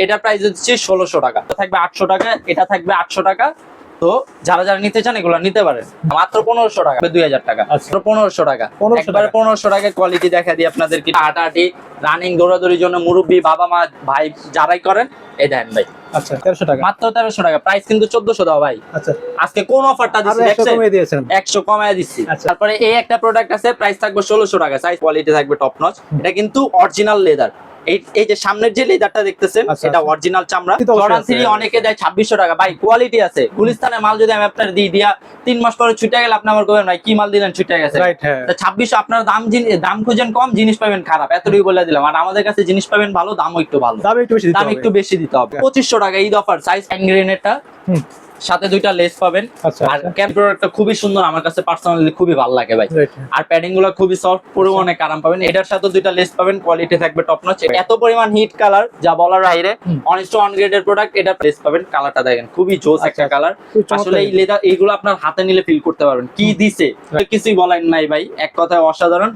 এটা প্রাইস হচ্ছে 1600 টাকা, থাকবে 800 টাকা, এটা থাকবে 800 টাকা। তো যারা যারা নিতে চান এগুলো নিতে পারেন মাত্র 1500 টাকা, 2000 টাকা, 1500 টাকা, একবারে 1500 টাকা কোয়ালিটি দেখা দিই আপনাদের। কি হাঁটাহাঁটি রানিং দৌড়াদৌড়ির জন্য মুরব্বি বাবা মা ভাই যারাই করেন এই দেন ভাই। আচ্ছা 1300 টাকা, মাত্র 1300 টাকা, প্রাইস কিন্তু 1400 দাও ভাই। আচ্ছা আজকে কোন অফারটা দিচ্ছি দেখছেন, 100 কমায় দিচ্ছি। তারপরে এই একটা প্রোডাক্ট আছে, প্রাইস থাকবে 1600 টাকা, সাইজ কোয়ালিটি থাকবে টপ নচ। এটা কিন্তু অরিজিনাল লেদার। এই যে সামনের যে লেদারটা দেখতেছেন এটা অরিজিনাল চামড়া। জর্ডান 3 অনেকে দেয় 2600 টাকা, ভাই কোয়ালিটি আছে। গুলিস্তানের মাল যদি আমি আপনার দিয়ে দিয়া 3 মাস পরে ছুটে গেলে আপনি আমার কইবেন ভাই কি মাল দিলেন ছুটে গেছে। তো 2600 আপনার দাম খুঁজেন কম, জিনিস পাবেন খারাপ, এতটুকু বলে দিলাম। আর আমাদের কাছে জিনিস পাবেন ভালো, দামও একটু ভালো, দাম একটু বেশি দিতে হবে। 2500 টাকা ঈদ অফার, সাইজ গ্রেনেডটা সাথে দুইটা লেস পাবেন। আর ক্যাপ প্রোডাক্টটা খুবই সুন্দর, আমার কাছে পার্সোনালি খুবই ভালো লাগে ভাই। আর প্যাডিং গুলো খুবই সফট, পরেও অনেক আরাম পাবেন। এটার সাথে দুইটা লেস পাবেন, কোয়ালিটি থাকবে টপ নচ। এত পরিমাণ হিট কালার যা বলার বাইরে, অনেস্ট অন গ্রেডের প্রোডাক্ট। এটা লেস পাবেন, কালারটা দেখেন খুবই জোস একটা কালার। আসলে এই লেদার এইগুলো আপনার হাতে নিলে ফিল করতে পারবেন কি দিছে, কিছুই বলেন নাই ভাই, এক কথায় অসাধারণ,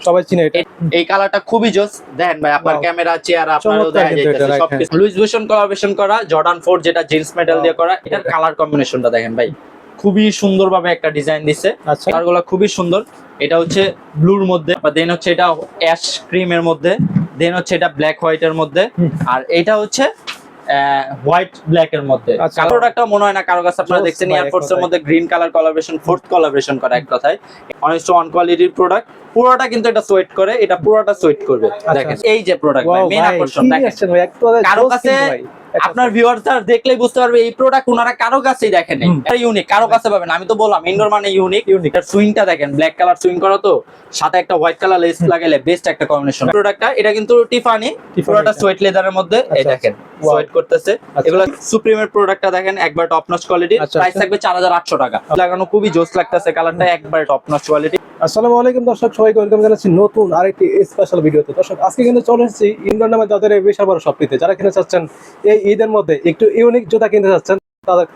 সবাই চিনে এটা। এই কালারটা খুবই জোস, দেখেন ভাই আপনার ক্যামেরা চেয়ার আপনারও দেখা যাইতেছে সবকিছু লুইস ভিউটন কোলাবোরেশন করা, জর্ডান 4 যেটা জিন্স মেটাল দিয়ে করা। এটার কালার কম্বিনেশনটা দেখেন ভাই, খুবই সুন্দরভাবে একটা ডিজাইন দিছে, কালারগুলো খুবই সুন্দর। এটা হচ্ছে ব্লুর মধ্যে, দেন হচ্ছে এটা অ্যাশ ক্রিমের মধ্যে, দেন হচ্ছে এটা ব্ল্যাক হোয়াইটের মধ্যে, আর এটা হচ্ছে হোয়াইট ব্ল্যাক এর মধ্যে। প্রোডাক্টটা মনে হয় না কারো কাছে আপনারা দেখছেন এয়ারফোর্স এর মধ্যে green colour collaboration, fourth collaboration করা, এক কথায় অনেস্ট ওয়ান কোয়ালিটির প্রোডাক্ট। পুরোটা কিন্তু এটা সোয়েট করে, এটা পুরোটা সোয়েট করবে। দেখেন এই যে প্রোডাক্ট ভাই, মেন আকর্ষণ দেখেন। কারো কাছে আপনার ভিউয়াররা দেখলেই বুঝতে পারবে এই প্রোডাক্ট ওনারা কারো কাছেই দেখেন নাই, এটা ইউনিক, কারো কাছে পাবেন। আমি তো বললাম ইনডোর মানে ইউনিক। এর সুইংটা দেখেন, ব্ল্যাক কালার সুইং করা, তো সাথে একটা হোয়াইট কালার লেস লাগাইলে বেস্ট একটা কম্বিনেশন। প্রোডাক্টটা এটা কিন্তু টিফানি, পুরোটা সোয়েট লেদারের মধ্যে, এই দেখেন সোয়েট করতেছে। এগুলো সুপ্রিমের প্রোডাক্টটা দেখেন, একবার টপ নচ কোয়ালিটি, প্রাইস থাকবে 4800 টাকা। লাগানো খুবই জোস লাগতেছে, কালারটা একবার টপ নচ কোয়ালিটি। আসসালামু আলাইকুম দর্শক, সবাইকে ওয়েলকাম জানাচ্ছি নতুন আরেকটি স্পেশাল ভিডিওতে। দর্শক আজকে কিন্তু চলে এসেছি ইনডোর নামে তাদের বিশাল বড় শপটিতে। যারা কিনতে চাচ্ছেন এই ঈদের মধ্যে একটু ইউনিক জুতা কিনতে চাচ্ছেন,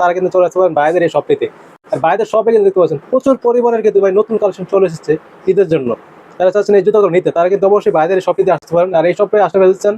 তারা কিন্তু চলে আসতে পারেন ভাইদের এই শপটিতে। আর ভাইদের শপে কিন্তু দেখতে পাচ্ছেন প্রচুর পরিমাণের কিন্তু ভাই নতুন কালেকশন চলে এসেছে ঈদের জন্য। যারা চাচ্ছেন এই জুতাগুলো নিতে, তারা কিন্তু অবশ্যই ভাইদের এই শপটিতে আসতে পারেন। আর এই শপে আসতে পেরেছেন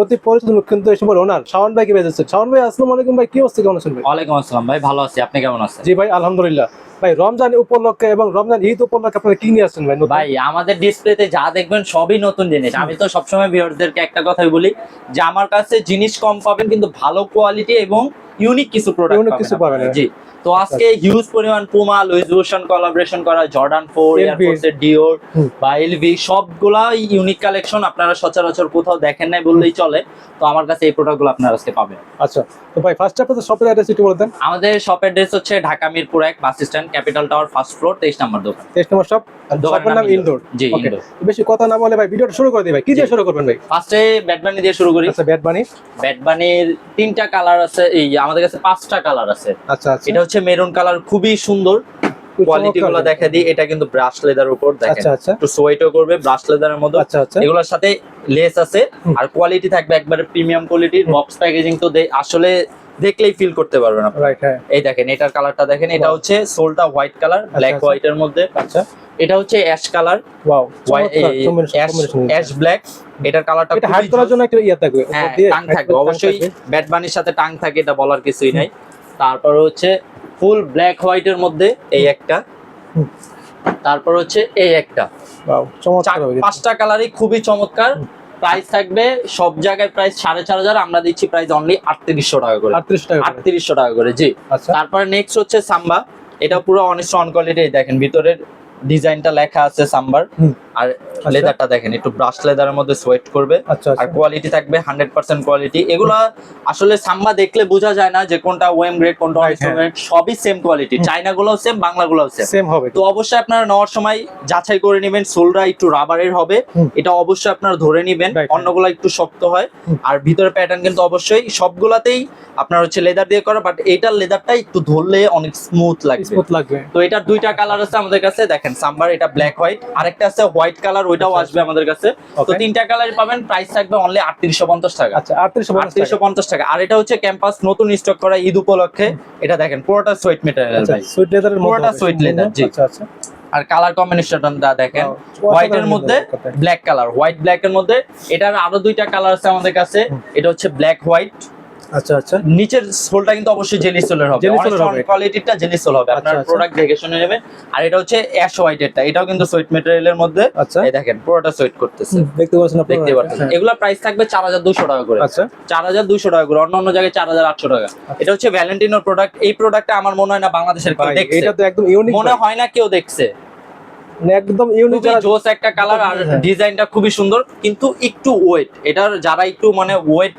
অতি পরিচিত মুখ কিন্তু এই সময় ওনার শাওন ভাই কে পেয়েছেন। শাওন ভাই আসসালামু আলাইকুম ভাই, কি অবস্থা, কেমন আছেন ভাই? ওয়ালাইকুম আসসালাম ভাই, ভালো আছি, আপনি কেমন আছেন? জি ভাই আলহামদুলিল্লাহ। ভাই রমজান উপলক্ষে এবং রমজান ঈদ উপলক্ষে আপনারা কি নিয়ে আসছেন ভাই? ভাই আমাদের ডিসপ্লেতে যা দেখবেন সবই নতুন জিনিস। আমি তো সবসময় ভিউয়ারদেরকে একটা কথাই বলি যে আমার কাছে জিনিস কম পাবেন কিন্তু ভালো কোয়ালিটি এবং ইউনিক কিছু প্রোডাক্ট পাবেন। জি, তো আজকে হিউজ পরিমাণ পুমা, লুইস ভিউটন কোলাবোরেশন করা, জর্ডান 4, এয়ারফোর্সের ডিওর বা এলভি সবগুলাই ইউনিক কালেকশন, আপনারা সচরাচর কোথাও দেখেন নাই বললেই চলে। তো আমার কাছে এই প্রোডাক্টগুলো আপনারা আজকে পাবেন। আচ্ছা তো ভাই ফার্স্ট আপনাদের শপের অ্যাড্রেস একটু বলে দেন। আমাদের শপের অ্যাড্রেস হচ্ছে Dhaka Mirpur 1 bus stand, capital tower, first floor, 23 নম্বর দোকান। 23 নম্বর শপ, দোকানের নাম ইনডোর। জি ইনডোর। বেশি কথা না বলে ভাই ভিডিওটা শুরু করে দিই ভাই। কি দিয়ে শুরু করবেন ভাই? ফার্স্টে ব্যাট বানি দিয়ে শুরু করি। আচ্ছা ব্যাট বানির 3টা কালার আছে, এই আমাদের কাছে 5টা কালার আছে। আচ্ছা আচ্ছা, এটা হচ্ছে মেরুন কালার, খুবই সুন্দর। কোয়ালিটি গুলো দেখা দিই, এটা কিন্তু ব্রাশ লেদার উপর দেখেন, একটু সোয়েটও করবে ব্রাশ লেদারের মধ্যে। এগুলোর সাথে লেস আছে, আর কোয়ালিটি থাকবে একবারে প্রিমিয়াম কোয়ালিটির। বক্স প্যাকেজিং তো আসলে দেখলেই ফিল করতে পারবেন আপনি। এই দেখেন এটার কালারটা দেখেন, এটা হচ্ছে সোলটা হোয়াইট কালার, ব্ল্যাক হোয়াইটের মধ্যে। আচ্ছা এটা হচ্ছে ash colour, wow ash black. এটার কালারটা এটা হাইড করার জন্য একটা ইয়া থাকবে, টাং থাকবে অবশ্যই, ব্যাট বানির সাথে টাং থাকে, এটা বলার কিছুই নাই। তারপর হচ্ছে ফুল ব্ল্যাক হোয়াইটের মধ্যে এই একটা, তারপর হচ্ছে এই একটা, ওয়াও চমৎকার। 5টা কালারই খুবই চমৎকার। প্রাইস থাকবে সব জায়গায় প্রাইস 4500, আমরা দিচ্ছি প্রাইস অনলি 3800 টাকা করে। 3800 টাকা করে, জি। তারপরে নেক্সট হচ্ছে সাম্বা, এটা পুরো অনেস্ট অন কোয়ালিটি। দেখেন ভিতরের ডিজাইনটা লেখা আছে সাম্বার, আর লেদারটা দেখেন একটু ব্রাশ লেদারের মধ্যে সোয়েট করবে, আর কোয়ালিটি থাকবে 100% কোয়ালিটি। এগুলা আসলে সাম্বা দেখলে বোঝা যায় না যে কোনটা ওএম গ্রেড কোনটা অনিস্ট গ্রেড, সবই সেম কোয়ালিটি। চাইনা গুলোও সেম, বাংলা গুলোও সেম হবে। তো অবশ্যই আপনারা নেওয়ার সময় যাচাই করে নেবেন, সোলটা একটু রাবারের হবে, এটা অবশ্যই আপনারা ধরে নেবেন, অন্যগুলো একটু শক্ত হয়। আর ভিতরে প্যাটার্ন কিন্তু অবশ্যই সবগুলাতেই আপনার হচ্ছে লেদার দিয়ে করা, বাট এইটার লেদারটা একটু ধরলে অনেক স্মুথ লাগবে। তো এটার 2টা কালার আছে আমাদের কাছে, দেখেন সাম্বার, এটা ব্ল্যাক হোয়াইট, আরেকটা আছে হোয়াইট কালার, ওইটাও আসবে আমাদের কাছে। তো 3টা কালার পাবেন, প্রাইস থাকবে অনলি 3850 টাকা। আচ্ছা 3850 টাকা। আর এটা হচ্ছে ক্যাম্পাস নতুন স্টক করা ঈদ উপলক্ষে। এটা দেখেন পুরোটা সোয়েট মেটেরিয়াল ভাই, সোয়েট লেদারের মধ্যে, পুরোটা সোয়েট লেদার, জি। আচ্ছা আচ্ছা। আর কালার কম্বিনেশনটা দেখেন, হোয়াইটের মধ্যে ব্ল্যাক কালার, হোয়াইট ব্ল্যাক এর মধ্যে। এটার আরো দুইটা কালার আছে আমাদের কাছে, এটা হচ্ছে ব্ল্যাক হোয়াইট। আচ্ছা আচ্ছা, নিচের সোলটা কিন্তু অবশ্যই জেলি সোলের হবে, অনেক কোয়ালিটিটা জেলি সোল হবে, আপনার প্রোডাক্ট দেখে শুনে নেবেন। আর এটা হচ্ছে অ্যাশ হোয়াইটেরটা, এটাও কিন্তু সোয়েট ম্যাটেরিয়ালের মধ্যে। এই দেখেন পুরোটা সোয়েট করতেছে, দেখতে পাচ্ছেন আপনারা, দেখতে পাচ্ছেন। এগুলা প্রাইস থাকবে 4200 টাকা করে। আচ্ছা 4200 টাকা করে, অন্য জায়গায় 4800 টাকা। এটা হচ্ছে ভ্যালেন্টিনোর প্রোডাক্ট। এই প্রোডাক্টটা আমার মনে হয় না বাংলাদেশের কেউ দেখছে, এটা তো একদম ইউনিক, মনে হয় না কেউ দেখছে, একদম ইউনিক, জোস একটা কালার। আর ডিজাইনটা খুবই সুন্দর, কিন্তু একটু ওয়েট। এটার যারা একটু মানে ওয়েট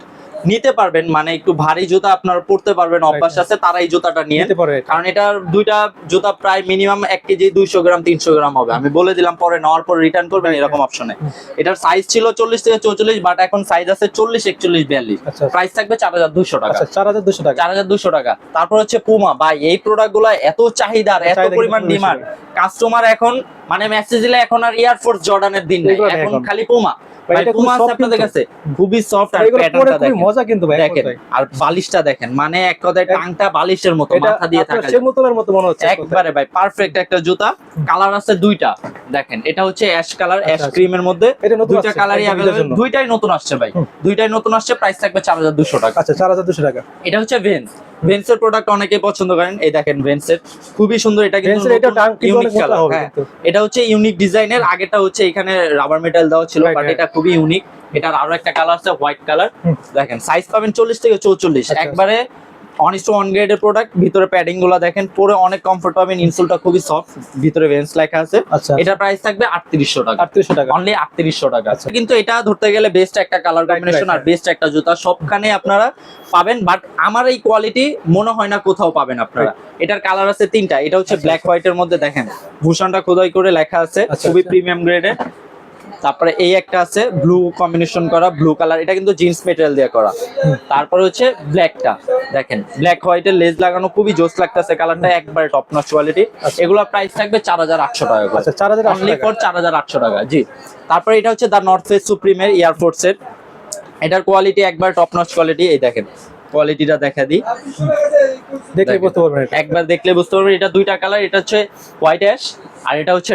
নিতে পারবেন, মানে একটু ভারী জুতা আপনারা পড়তে পারবেন, অভ্যাস আছে, তারা এই জুতাটা নিয়ে। কারণ এটার দুইটা জুতা প্রায় মিনিমাম 1 কেজি 200 গ্রাম 300 গ্রাম হবে। আমি বলে দিলাম, পরে নেওয়ার পর রিটার্ন করবেন এরকম অপশনে। এটার সাইজ ছিল 40 থেকে 44, বাট এখন সাইজ আছে 40, 41, 42। প্রাইস থাকবে 4200 টাকা। 4200 টাকা, 4200 টাকা। তারপর হচ্ছে পুমা। ভাই এই প্রোডাক্টগুলো এত চাহিদার, এত পরিমাণ ডিমান্ড, কাস্টমার এখন মানে মেসেজ দিলে এখন আর এয়ারফোর্স জর্ডানের দিন নেই, এখন খালি পুমা। পুমা আছে আপনাদের কাছে, খুবই সফট। আর প্যাটার্নটা দেখেন, মজা কিন্তু ভাই, দেখেন। আর বালিশটা দেখেন, মানে এক কথায় টাংটা বালিশের মতো, মাথা দিয়ে থাকা সেমুতলার মতো মনে হচ্ছে একবারে। ভাই পারফেক্ট একটা জুতা। কালার আছে দুইটা, দেখেন। এটা হচ্ছে অ্যাশ কালার, অ্যাশ ক্রিমের মধ্যে। দুইটা কালারই अवेलेबल, দুইটাই নতুন আসছে ভাই, দুইটাই নতুন আসছে। প্রাইস থাকবে 4200 টাকা। আচ্ছা 4200 টাকা। এটা হচ্ছে ভেন্স। ভেন্সের প্রোডাক্ট অনেকেই পছন্দ করেন, এই দেখেন ভেন্সের, খুবই সুন্দর। এটা কিন্তু ইউনিক কালার, হ্যাঁ এটা হচ্ছে ইউনিক ডিজাইনের। আগেটা হচ্ছে এখানে রাবার মেটাল দেওয়া ছিল, বাট এটা খুবই ইউনিক। এটার আরো একটা কালার আছে হোয়াইট কালার, দেখেন। সাইজ পাবেন 40 থেকে 44, একবারে 1:1 গ্রেডের প্রোডাক্ট। ভিতরে প্যাডিং গুলো দেখেন, পরে অনেক কমফোর্ট পাবেন, ইনসোলটা খুবই সফট, ভিতরে ভেন্স লেখা আছে। এটা প্রাইস থাকবে 3800 টাকা। 3800 টাকা, অনলি 3800 টাকা। কিন্তু এটা ধরতে গেলে বেস্ট একটা কালার কম্বিনেশন আর বেস্ট একটা জুতা সবখানে আপনারা পাবেন, বাট আমার এই কোয়ালিটি মনে হয় না কোথাও পাবেন আপনারা। এটার কালার আছে 3টা। এটা হচ্ছে ব্ল্যাক হোয়াইটের মধ্যে, দেখেন ভূষণটা খোদাই করে লেখা আছে, খুবই প্রিমিয়াম গ্রেডের। তারপরে এই একটা আছে ব্লু কম্বিনেশন করা, ব্লু কালার, এটা কিন্তু জিন্স মেটেরিয়াল দিয়ে করা। তারপরে হচ্ছে ব্ল্যাকটা, দেখেন ব্ল্যাক হোয়াইটের লেজ লাগানো, খুবই জোস লাগতেছে কালারটা, একবারে টপ নচ কোয়ালিটি। এগুলো প্রাইস থাকবে 4800 টাকা করে। আচ্ছা 4800 টাকা, জি। তারপরে এটা হচ্ছে দা নর্থ ফেস সুপ্রিমের এয়ারফোর্সের। এটার কোয়ালিটি একবার টপ নচ কোয়ালিটি। এই দেখেন কোয়ালিটিটা দেখা দিই, দেখলে বুঝতে পারবেন, একবার দেখলে বুঝতে পারবেন। এটা দুইটা কালার, এটা হচ্ছে হোয়াইট অ্যাশ আর এটা হচ্ছে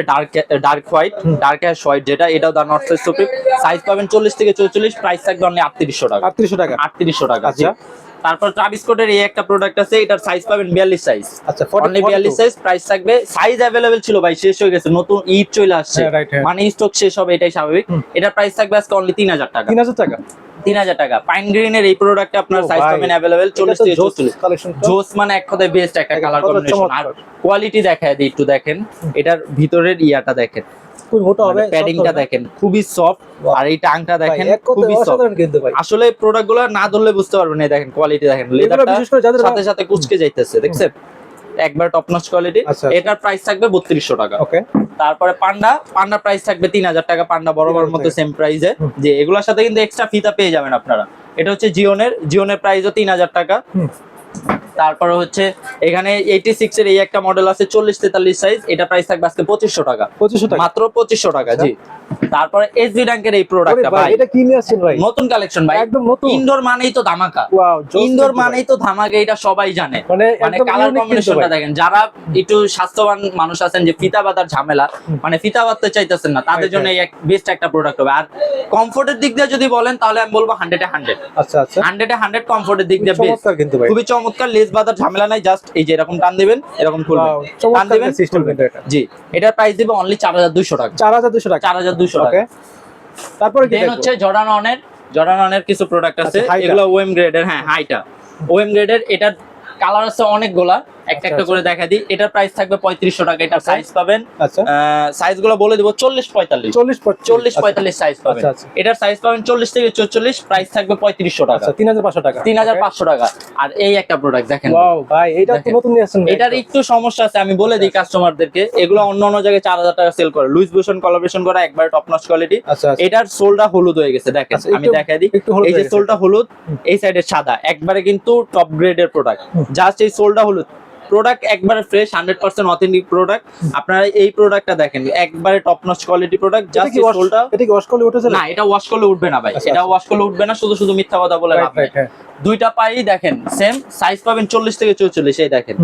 dark white, dark ash white যেটা। এটাও দা নর্থ ফেস সুপ্রিম। সাইজ পাবেন 40 থেকে 44, প্রাইস থাকবে অনলি 3800 টাকা। 3800 টাকা, 3800 টাকা। আচ্ছা। তারপর ট্রাভিস স্কটের এই একটা প্রোডাক্ট আছে, এটার সাইজ পাবেন 42 সাইজ। আচ্ছা অনলি 42 সাইজ। প্রাইস থাকবে, সাইজ अवेलेबल ছিল ভাই, শেষ হয়ে গেছে, নতুন ঈদ চলে আসছে, মানে স্টক শেষ হবে, এটাই স্বাভাবিক। এটার প্রাইস থাকবে আজকে অনলি 3000 টাকা। 3000 টাকা, 3000 টাকা। পাইন গ্রিনের এই প্রোডাক্টে আপনার সাইজ পাবেন अवेलेबल 40 থেকে 44। জোস মানে এক কথায় বেস্ট একটা কালার কম্বিনেশন। আর কোয়ালিটি দেখায় দিই একটু, দেখেন এটার ভিতরের ইয়াটা দেখেন, খুব মোটা হবে, প্যাডিংটা দেখেন খুবই সফট। আর এই টাংটা দেখেন খুবই সফট। আসলে প্রোডাক্টগুলো না ধরলে বুঝতে পারবেন না, দেখেন কোয়ালিটি দেখেন, লেদারটা সাথে সাথে কুচকে যাইতেছে, দেখছেন একবার টপ নচ কোয়ালিটি। এটার প্রাইস থাকবে 3200 টাকা। ওকে। তারপরে পান্ডা প্রাইস থাকবে 3000 টাকা। পান্ডা বরাবর মতো সেম প্রাইসে, যে এগুলোর সাথে কিন্তু এক্সট্রা ফিতা পেয়ে যাবেন আপনারা। এটা হচ্ছে জিওনের প্রাইসও 3000 টাকা। তারপরে হচ্ছে এখানে 86 এর এই একটা মডেল আছে 40-43 সাইজ, এটা প্রাইস থাকবে আজকে 2500 টাকা। 2500 টাকা, মাত্র 2500 টাকা, জি। তারপরে এসবি ব্যাংকের এই প্রোডাক্টটা ভাই, এটা কি নিয়ে আসছেন ভাই? নতুন কালেকশন ভাই, একদম নতুন। ইনডোর মানেই তো ধামাকা, ইনডোর মানেই তো ধামাকা, এটা সবাই জানে। মানে কালার কম্বিনেশনটা দেখেন, যারা একটু স্বাস্থ্যবান মানুষ আছেন, যে ফিতা বাঁধার ঝামেলা, মানে ফিতা বাঁধতে চাইতেছেন না, তাদের জন্য এই বেস্ট একটা প্রোডাক্ট হবে। আর কমফোর্টের দিক দিয়ে যদি বলেন, তাহলে আমি বলবো 100 এ 100। আচ্ছা আচ্ছা, 100 এ 100 কমফোর্টের দিক দিয়ে বেস্ট, কিন্তু ভাই খুবই চমৎকার। লেস বাঁধার ঝামেলা নাই, জাস্ট এই যে এরকম টান দিবেন, এরকম খুলবেন, টান দিবেন সিস্টেম কিন্তু এটা, জি। এটার প্রাইস দিব অনলি 4200 টাকা। 4200 টাকা, 4200 টাকা। তারপরে কি হচ্ছে জর্ডান অনের কিছু প্রোডাক্ট আছে, এগুলো ওএম গ্রেডের, হ্যাঁ হাইটা ওএম গ্রেডের। এটার কালার আছে অনেকগুলা, একটা একটা করে দেখা দিই। এটার প্রাইস থাকবে 3500 টাকা। এটা সাইজ পাবেন, সাইজগুলো বলে দিব, 40-45 সাইজ পাবেন। এটার সাইজ পাবেন 40 থেকে 44, প্রাইস থাকবে 3500 টাকা। 3500 টাকা, 3500 টাকা। আর এই একটা প্রোডাক্ট দেখেন, ওয়াও ভাই, এটা তো নতুন নিয়ে আসছেন। এটার একটু সমস্যা আছে, আমি বলে দিই কাস্টমারদেরকে, এগুলো অন্য জায়গায় 4000 টাকা সেল করে, লুইস ভিউটন কোলাবোরেশন করা, একবার টপ নচ কোয়ালিটি। এটার সোলটা হলুদ হয়ে গেছে, দেখেন আমি দেখাই দিই, এই যে সোলটা হলুদ, এই সাইডে সাদা, একবারে কিন্তু টপ গ্রেডের প্রোডাক্ট, জাস্ট এই সোলটা হলুদ। প্রোডাক্ট একবারে ফ্রেশ, 100% অথেন্টিক প্রোডাক্ট। আপনারা এই প্রোডাক্টটা দেখেন, একবারে top notch quality product. Just এই সোলটা, এটা কি ওয়াশ করলে উঠেছে না? এটা ওয়াশ করলে উঠবে না ভাই, এটা ওয়াশ করলে উঠবে না, শুধু মিথ্যা কথা বলে লাভ নেই। দুইটা পাই দেখেন সেম, সাইজ পাবেন 40 থেকে 44, এই দেখেন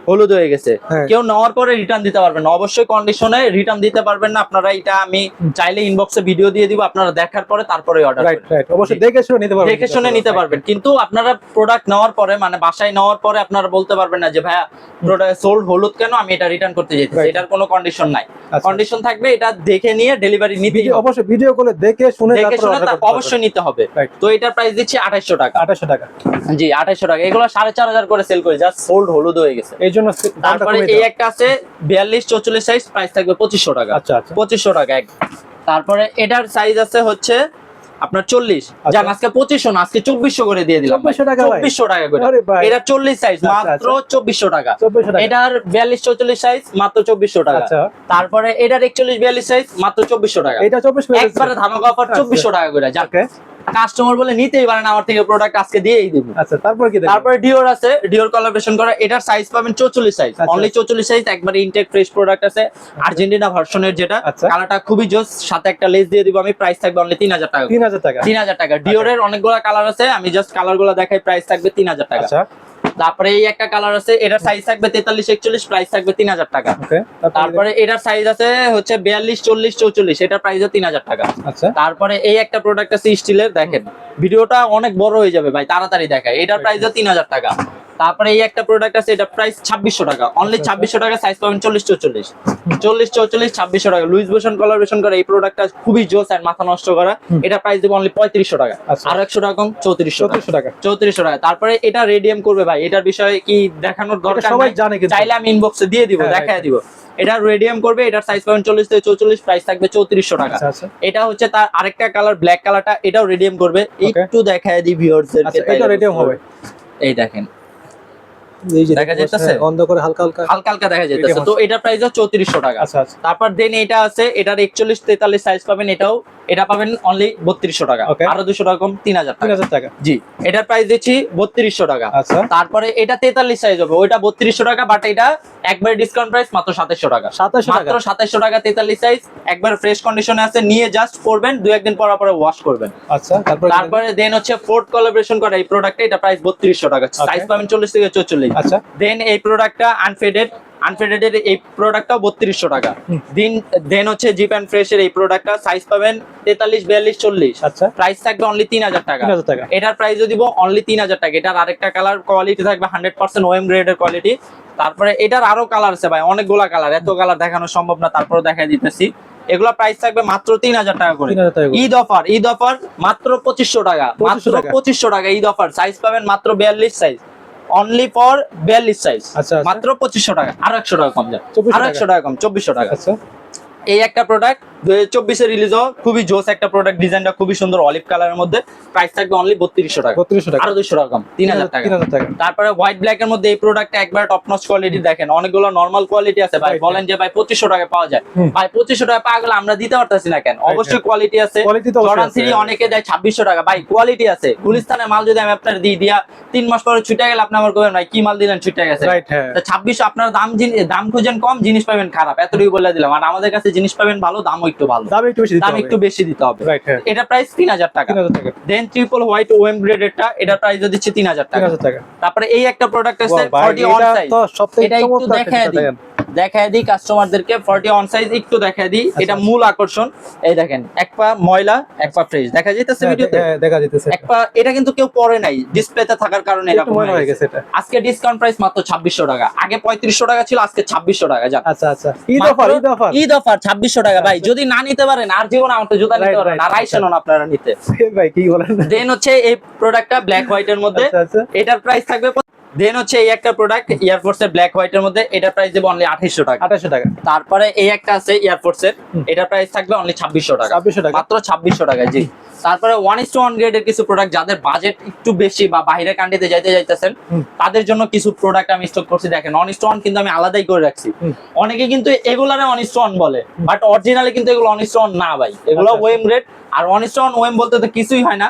হলুদ হয়ে গেছে, হ্যাঁ। কেউ নেওয়ার পরে রিটার্ন দিতে পারবেন না, অবশ্যই কন্ডিশনে রিটার্ন দিতে পারবেন না আপনারা। এটা আমি চাইলে ইনবক্সে ভিডিও দিয়ে দিব, আপনারা দেখার পরে তারপরে অর্ডার রাইট করবেন। রাইট, অবশ্যই দেখে শুনে নিতে পারবেন, দেখে শুনে নিতে পারবেন, কিন্তু আপনারা প্রোডাক্ট নেওয়ার পরে মানে বাসায় নেওয়ার পরে আপনারা বলতে পারবেন না যে ভাইয়া প্রোডাক্ট সোল্ড হলুদ কেন, আমি এটা রিটার্ন করতে যেতেছি। Right. এটার কোনো কন্ডিশন নাই, আচ্ছা। কন্ডিশন থাকবে এটা দেখে নিয়ে ডেলিভারি নিতে ভিডিও অবশ্যই ভিডিও করে দেখে শুনে দেখে তারপর শুনে অর্ডার তা করতে অবশ্যই নিতে হবে। Right. তো এটার প্রাইস দিচ্ছি 2800 টাকা। 2800 টাকা। জি 2800 টাকা, এগুলো 4500 করে সেল করে, জাস্ট সোল্ড হলুদ হয়ে গেছে। এই জন্য দামটা তারপরে কমে এই দেওয়া। একটা আছে 42-44 সাইজ, প্রাইস থাকবে 2500 টাকা। আচ্ছা আচ্ছা। 2500 টাকা এক। তারপরে এটার সাইজ আছে হচ্ছে আপনার 40, জান আজকে 2500 না, আজকে 2400 করে দিয়ে দিলাম। 2400 টাকা ভাই। 2400 টাকা করে। আরে ভাই। এটা 40 সাইজ আচ্ছা, মাত্র 2400 টাকা। 2400 টাকা। এটার 42-44 সাইজ মাত্র 2400 টাকা। আচ্ছা। তারপরে এটার 41-42 সাইজ মাত্র 2400 টাকা। এটা 24 পেয়ে একবারে ধামাকা অফার 2400 টাকা করে। যান ওকে। কাস্টমার বলে নিতেই পারেন আমার থেকে প্রোডাক্ট, আজকে দিয়েই দিব। আচ্ছা, তারপর কি দেখব? তারপরে ডিওর আছে, ডিওর কোলাবোরেশন করা, এটার সাইজ পাবেন 44 সাইজ, আচ্ছা। অনলি 44 সাইজ, একবারে ইনটেক ফ্রেশ প্রোডাক্ট আছে, আর্জেন্টিনা ভার্সনের যেটা, আচ্ছা। কালারটা খুবই জোস, সাথে একটা লেস দিয়ে দিব আমি, প্রাইস থাকবে অনলি 3000 টাকা। 3000 টাকা। 3000 টাকা। ডিওরের অনেকগুলো কালার আছে, আমি জাস্ট কালারগুলো দেখাই, প্রাইস থাকবে 3000 টাকা। আচ্ছা। তারপরে এই একটা কালার আছে, এটার সাইজ থাকবে 43-41, প্রাইস থাকবে 3000 টাকা। ওকে। তারপরে এটার সাইজ আছে হচ্ছে 42-40-44, এটার প্রাইসও 3000 টাকা। আচ্ছা। তারপরে এই একটা প্রোডাক্ট আছে স্টিলের, দেখেন ভিডিওটা অনেক বড় হয়ে যাবে ভাই, তাড়াতাড়ি দেখায়। এটার প্রাইসও 3000 টাকা। তারপরে এই একটা প্রোডাক্ট আছে, এটা প্রাইস 2600 টাকা, অনলি 2600 টাকা, সাইজ পাবেন 40-44, 40-44, 2600 টাকা। লুইস ভুশন কোলাবোরেশন করা এই প্রোডাক্টটা খুবই জোস আর মাথা নষ্ট করা, এটা প্রাইস দেব অনলি 3500 টাকা। আচ্ছা। আর 100 টাকা কম, 3400 টাকা। 3400 টাকা। তারপরে এটা রেডিয়াম করবে ভাই, এটার বিষয়ে কি দেখানোর দরকার সবাই নাই, জানে কিন্তু। চাইলে আমি ইনবক্সে দিয়ে দিব, হ্যাঁ, দেখায় দিব। এটা রেডিয়াম করবে, এটার সাইজ পাবেন 40-44, প্রাইস থাকবে 3400 টাকা। আচ্ছা আচ্ছা। এটা হচ্ছে তার আরেকটা কালার, ব্ল্যাক কালারটা, এটাও রেডিয়াম করবে। একটু দেখায় দিই ভিউয়ারদেরকে, আচ্ছা, এটা রেডিয়াম হবে। এই দেখেন এই যে দেখা যাইতেছে? বন্ধ করে হালকা হালকা। হালকা হালকা দেখা যাইতেছে। তো এটার প্রাইস 3400 টাকা। আচ্ছা আচ্ছা। তারপর দেন এটা আছে, এটার 41-43 সাইজ পাবেন, এটা পাবেন অনলি 3200 টাকা। Okay. আরো 200 টাকা কম, 3000 টাকা। 3000 টাকা। জি, এটার প্রাইস দিচ্ছি 3200 টাকা। আচ্ছা। তারপরে এটা 43 সাইজ হবে, ওইটা 3200 টাকা, বাট এটা একবারে ডিসকাউন্ট প্রাইস মাত্র 2700 টাকা। 2700 টাকা। মাত্র 2700 টাকা 43 সাইজ, একবার ফ্রেশ কন্ডিশনে আছে, নিয়ে জাস্ট পরবেন, 2-1 দিন পর পরে ওয়াশ করবেন। আচ্ছা, তারপরে দেন হচ্ছে ফোর্ড কোলাবোরেশন করা এই প্রোডাক্টে, এটা প্রাইস 3200 টাকা, সাইজ পাবেন 40-44। আচ্ছা। দেন এই প্রোডাক্টটা আনফেডেড এই প্রোডাক্টটাও 3200 টাকা। দেন হচ্ছে জিপ এন্ড ফ্রেশ এর এই প্রোডাক্টটা, সাইজ পাবেন 43-42-40, আচ্ছা। প্রাইস থাকবে অনলি 3000 টাকা। 3000 টাকা। এটার প্রাইসও দিব অনলি 3000 টাকা। এটার আরেকটা কালার, কোয়ালিটি থাকবে 100% ওএম গ্রেডের কোয়ালিটি। তারপরে এটার আরো কালার আছে ভাই, অনেকগুলা কালার, এত কালার দেখানো সম্ভব না, তারপরে দেখাই দিতেছি। এগুলা প্রাইস থাকবে মাত্র 3000 টাকা করে। 3000 টাকা করে। ঈদ অফার মাত্র 2500 টাকা, মাত্র 2500 টাকা ঈদ অফার। সাইজ পাবেন মাত্র 42 সাইজ, অনলি ফর 42 সাইজ, আচ্ছা, আচ্ছা। মাত্র 2500 টাকা। আরো 100 টাকা কম যায়, 2400 আরো 100 টাকা কম, 2400 টাকা। আচ্ছা। এই একটা প্রোডাক্ট 2024 এ রিলিজ হওয়া খুবই জোস একটা প্রোডাক্ট, ডিজাইনটা খুবই সুন্দর, অলিভ কালারের মধ্যে, প্রাইস থাকবে অনলি 3200 টাকা। 3200 টাকা। আরো 200 টাকা কম, 3000 টাকা। 3000 টাকা। তারপরে হোয়াইট ব্ল্যাক এর মধ্যে এই প্রোডাক্টটা একবার টপ নচ কোয়ালিটি, দেখেন অনেকগুলো নরমাল কোয়ালিটি আছে ভাই, Right, বলেন যে ভাই 2500 টাকা পাওয়া যায়, ভাই 2500 টাকা পাওয়া গেলে আমরা দিতে পারতাছি না কেন? অবশ্যই কোয়ালিটি আছে। Quality তো অবশ্যই জর্ডান আছে। 3 অনেকে দেয় 2600 টাকা, ভাই কোয়ালিটি আছে। গুলিস্তানের মাল যদি আমি আপনার দিয়া 3 মাস পরে ছুটে গেলে আপনি আমার কইবেন ভাই কি মাল দিলেন, ছুটে গেছে। রাইট, হ্যাঁ। 2600 আপনার দাম খুঁজেন কম, জিনিস পাবেন খারাপ, এতটুকু বলে দিলাম। আর আমাদের কাছে জিনিস পাবেন ভালো, দামও একটু ভালো, দাম একটু বেশি দিতে দাম হবে। একটু বেশি দিতে হবে। রাইট, হ্যাঁ। এটা প্রাইস 3000 টাকা। 3000 টাকা। দেন ট্রিপল হোয়াইট ওএম গ্রেডেরটা, এটা প্রাইস দিচ্ছি 3000 টাকা। 3000 টাকা। তারপরে এই একটা প্রোডাক্ট আছে ভাই, 40 অন এটা সাইজ, তো সবথেকে এটা একটু চমৎকার দেখায় একটা দিই, দেখেন। দেখায় দিই কাস্টমারদেরকে। 40 অন সাইজ একটু দেখায় দিই, এটা মূল আকর্ষণ। এই দেখেন, এক পা ময়লা এক পা ফ্রেশ, দেখা যাইতেছে ভিডিওতে। হ্যাঁ, দেখা যাইতেছে। এক পা, এটা কিন্তু কেউ পরে নাই, ডিসপ্লেতে থাকার কারণে একটু এরকম ময়লা হয়ে গেছে এটা। আজকে ডিসকাউন্ট প্রাইস মাত্র 2600 টাকা, আগে 3500 টাকা ছিল, আজকে 2600 টাকা। জান আচ্ছা আচ্ছা। Eid offer, Eid offer. Eid offer 2600 টাকা ভাই, যদি না নিতে পারেন আর জীবনে আমার তো জুতা নিতে Right, পারেন right, আর আইসেন না আপনারা নিতে। ভাই কি বলেন? দেন হচ্ছে এই প্রোডাক্টটা ব্ল্যাক হোয়াইট এর মধ্যে, আচ্ছা, আচ্ছা। এটার প্রাইস থাকবে। দেন হচ্ছে এই একটা প্রোডাক্ট এয়ারফোর্স এর ব্ল্যাক হোয়াইট এর মধ্যে, এটার প্রাইস দেব অনলি 2800 টাকা। 2800 টাকা। তারপরে এই একটা আছে এয়ারফোর্স এর, এটার প্রাইস থাকবে অনলি 2600 টাকা। 2600 টাকা। মাত্র 2600 টাকা। জি। তারপরে 1:1 গ্রেডের কিছু প্রোডাক্ট, যাদের বাজেট একটু বেশি বা বাইরের কান্ট্রিতে যাইতেছেন, তাদের জন্য কিছু প্রোডাক্ট আমি স্টক করছি। দেখেন 1:1 কিন্তু আমি আলাদাই করে রাখছি। অনেকে কিন্তু এগুলারে 1:1 বলে, বাট অরিজিনালি কিন্তু এগুলো 1:1 না ভাই, এগুলো আচ্ছা, ওএম গ্রেড। আর 1:1 ওএম বলতে তো কিছুই হয় না,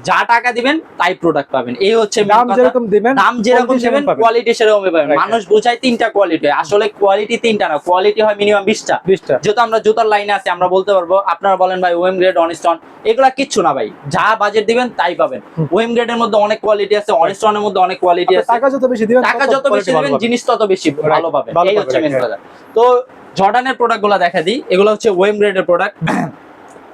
যা টাকা দিবেন তাই প্রোডাক্ট পাবেন, এই হচ্ছে main দাম কথা। যেরকম দিবেন, দাম যেরকম যেরকম নেবেন কোয়ালিটি সেরকমই পাবেন। মানুষ বোঝায় তিনটা কোয়ালিটি, আসলে কোয়ালিটি তিনটা না, কোয়ালিটি হয় মিনিমাম 20টা। যেহেতু আমরা জুতার লাইনে আছি আমরা বলতে পারবো। আপনারা বলেন ভাই ওএম গ্রেড, অনস্টন, এগুলা কিচ্ছু না ভাই, যা বাজেট দিবেন তাই পাবেন। ওএম গ্রেডের মধ্যে অনেক কোয়ালিটি আছে, অনস্টনের মধ্যে অনেক কোয়ালিটি আছে। টাকা যত বেশি দিবেন জিনিস তত বেশি ভালো পাবেন, এই হচ্ছে মেন কথা। তো জর্ডানের প্রোডাক্টগুলো দেখা দিই, এগুলো হচ্ছে ওএম গ্রেডের প্রোডাক্ট।